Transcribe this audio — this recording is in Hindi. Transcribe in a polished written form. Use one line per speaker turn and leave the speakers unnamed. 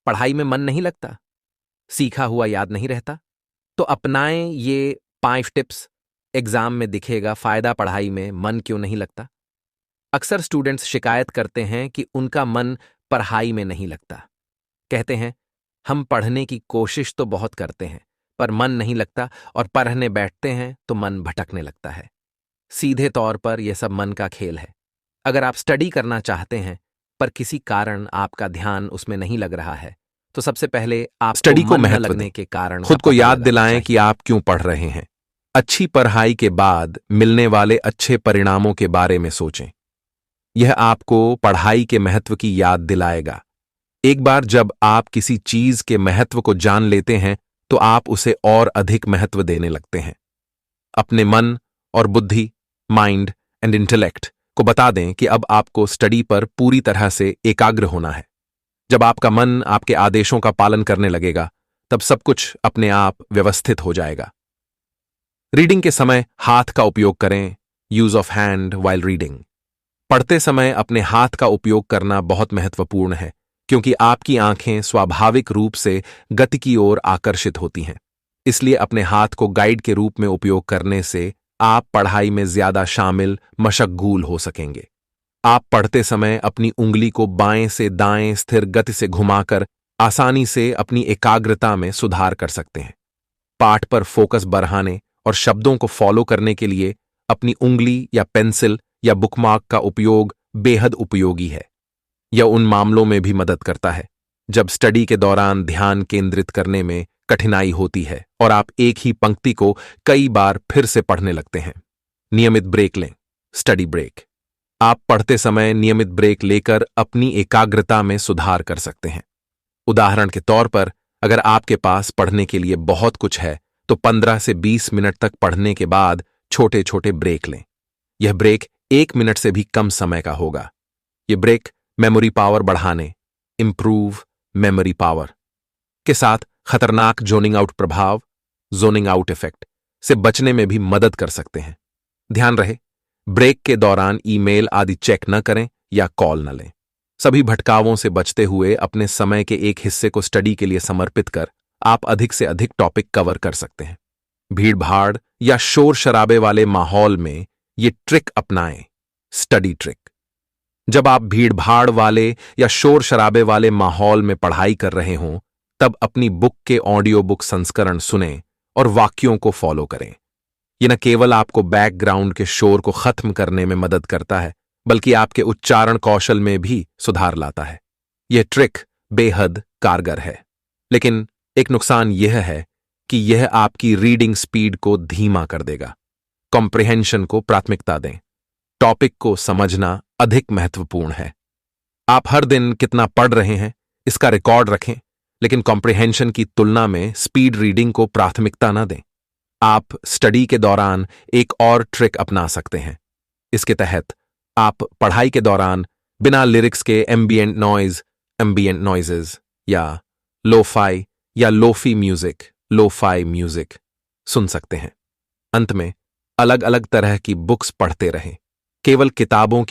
पढ़ाई में मन नहीं लगता, सीखा हुआ याद नहीं रहता? तो अपनाएं ये 5 टिप्स। एग्जाम में दिखेगा फायदा, पढ़ाई में मन क्यों नहीं लगता। अक्सर स्टूडेंट्स शिकायत करते हैं कि उनका मन पढ़ाई में नहीं लगता। कहते हैं हम पढ़ने की कोशिश तो बहुत करते हैं पर मन नहीं लगता, और पढ़ने बैठते हैं तो मन भटकने लगता है। सीधे तौर पर यह सब मन का खेल है। अगर आप स्टडी करना चाहते हैं पर किसी कारण आपका ध्यान उसमें नहीं लग रहा है, तो सबसे पहले आप
स्टडी को
मन न
महत्व
लगने
दें।
के कारण
खुद
का
को
पता
याद
लगाना
दिलाएं
चाहिए।
कि आप क्यों पढ़ रहे हैं। अच्छी पढ़ाई के बाद मिलने वाले अच्छे परिणामों के बारे में सोचें। यह आपको पढ़ाई के महत्व की याद दिलाएगा। एक बार जब आप किसी चीज के महत्व को जान लेते हैं तो आप उसे और अधिक महत्व देने लगते हैं। अपने मन और बुद्धि, माइंड एंड इंटेलेक्ट को बता दें कि अब आपको स्टडी पर पूरी तरह से एकाग्र होना है। जब आपका मन आपके आदेशों का पालन करने लगेगा तब सब कुछ अपने आप व्यवस्थित हो जाएगा। रीडिंग के समय हाथ का उपयोग करें। Use of hand while reading. पढ़ते समय अपने हाथ का उपयोग करना बहुत महत्वपूर्ण है, क्योंकि आपकी आंखें स्वाभाविक रूप से गति की ओर आकर्षित होती हैं। इसलिए अपने हाथ को गाइड के रूप में उपयोग करने से आप पढ़ाई में ज्यादा शामिल, मशगूल हो सकेंगे। आप पढ़ते समय अपनी उंगली को बाएं से दाएं स्थिर गति से घुमाकर आसानी से अपनी एकाग्रता में सुधार कर सकते हैं। पाठ पर फोकस बढ़ाने और शब्दों को फॉलो करने के लिए अपनी उंगली या पेंसिल या बुकमार्क का उपयोग बेहद उपयोगी है। यह उन मामलों में भी मदद करता है जब स्टडी के दौरान ध्यान केंद्रित करने में कठिनाई होती है और आप एक ही पंक्ति को कई बार फिर से पढ़ने लगते हैं। नियमित ब्रेक लें। Study break. आप पढ़ते समय नियमित ब्रेक लेकर अपनी एकाग्रता में सुधार कर सकते हैं। उदाहरण के तौर पर, अगर आपके पास पढ़ने के लिए बहुत कुछ है तो 15 से 20 मिनट तक पढ़ने के बाद छोटे छोटे ब्रेक लें। यह ब्रेक 1 मिनट से भी कम समय का होगा। यह ब्रेक मेमोरी पावर बढ़ाने, इंप्रूव मेमोरी पावर के साथ खतरनाक जोनिंग आउट प्रभाव, जोनिंग आउट इफेक्ट से बचने में भी मदद कर सकते हैं। ध्यान रहे, ब्रेक के दौरान ईमेल आदि चेक न करें या कॉल न लें। सभी भटकावों से बचते हुए अपने समय के एक हिस्से को स्टडी के लिए समर्पित कर आप अधिक से अधिक टॉपिक कवर कर सकते हैं। भीड़ भाड़ या शोर शराबे वाले माहौल में ये ट्रिक अपनाएं। Study trick. जब आप भीड़ भाड़ वाले या शोर शराबे वाले माहौल में पढ़ाई कर रहे हों तब अपनी बुक के ऑडियो बुक संस्करण सुनें और वाक्यों को फॉलो करें। यह न केवल आपको बैकग्राउंड के शोर को खत्म करने में मदद करता है बल्कि आपके उच्चारण कौशल में भी सुधार लाता है। यह ट्रिक बेहद कारगर है, लेकिन एक नुकसान यह है कि यह आपकी रीडिंग स्पीड को धीमा कर देगा। कॉम्प्रिहेंशन को प्राथमिकता दें। टॉपिक को समझना अधिक महत्वपूर्ण है। आप हर दिन कितना पढ़ रहे हैं इसका रिकॉर्ड रखें, लेकिन कॉम्प्रिहेंशन की तुलना में स्पीड रीडिंग को प्राथमिकता न दें। आप स्टडी के दौरान एक और ट्रिक अपना सकते हैं। इसके तहत आप पढ़ाई के दौरान बिना लिरिक्स के एम्बिएंट नॉइजेज या लोफाई या लोफाई म्यूजिक सुन सकते हैं। अंत में अलग अलग तरह की बुक्स पढ़ते रहें। केवल किताबों की